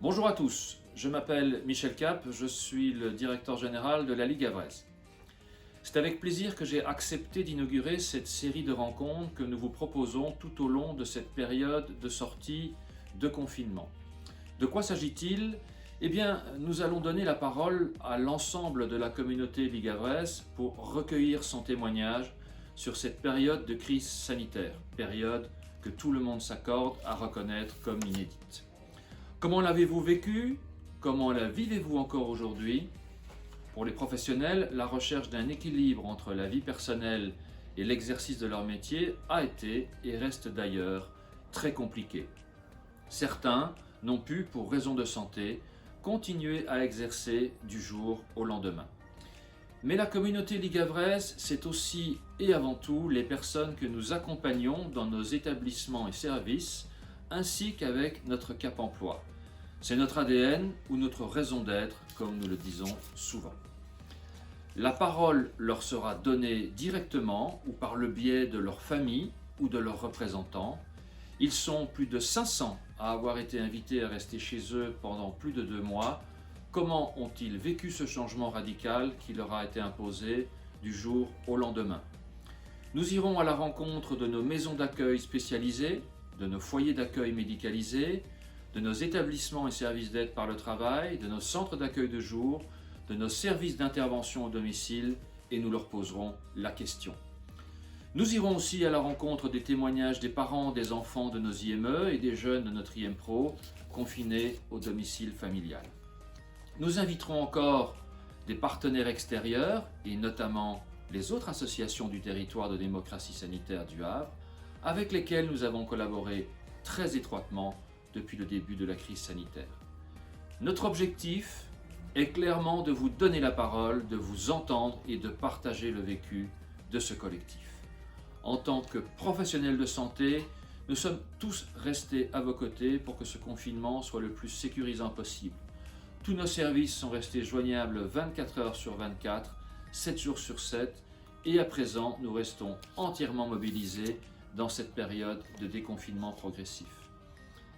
Bonjour à tous, je m'appelle Michel Cap, je suis le directeur général de la Ligue Havraise. C'est avec plaisir que j'ai accepté d'inaugurer cette série de rencontres que nous vous proposons tout au long de cette période de sortie de confinement. De quoi s'agit-il? Eh bien, nous allons donner la parole à l'ensemble de la communauté Ligue Havraise pour recueillir son témoignage sur cette période de crise sanitaire, période que tout le monde s'accorde à reconnaître comme inédite. Comment l'avez-vous vécu? Comment la vivez-vous encore aujourd'hui? Pour les professionnels, la recherche d'un équilibre entre la vie personnelle et l'exercice de leur métier a été et reste d'ailleurs très compliquée. Certains n'ont pu, pour raison de santé, continuer à exercer du jour au lendemain. Mais la communauté Ligue Havraise, c'est aussi et avant tout les personnes que nous accompagnons dans nos établissements et services, ainsi qu'avec notre Cap Emploi. C'est notre ADN ou notre raison d'être, comme nous le disons souvent. La parole leur sera donnée directement ou par le biais de leur famille ou de leurs représentants. Ils sont plus de 500 à avoir été invités à rester chez eux pendant plus de 2 mois. Comment ont-ils vécu ce changement radical qui leur a été imposé du jour au lendemain? Nous irons à la rencontre de nos maisons d'accueil spécialisées, de nos foyers d'accueil médicalisés, de nos établissements et services d'aide par le travail, de nos centres d'accueil de jour, de nos services d'intervention au domicile et nous leur poserons la question. Nous irons aussi à la rencontre des témoignages des parents des enfants de nos IME et des jeunes de notre IMPRO confinés au domicile familial. Nous inviterons encore des partenaires extérieurs et notamment les autres associations du territoire de démocratie sanitaire du Havre avec lesquelles nous avons collaboré très étroitement depuis le début de la crise sanitaire. Notre objectif est clairement de vous donner la parole, de vous entendre et de partager le vécu de ce collectif. En tant que professionnels de santé, nous sommes tous restés à vos côtés pour que ce confinement soit le plus sécurisant possible. Tous nos services sont restés joignables 24 heures sur 24, 7 jours sur 7, et à présent, nous restons entièrement mobilisés dans cette période de déconfinement progressif.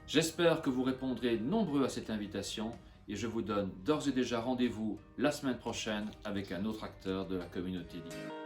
J'espère que vous répondrez nombreux à cette invitation et je vous donne d'ores et déjà rendez-vous la semaine prochaine avec un autre acteur de la communauté Ligue.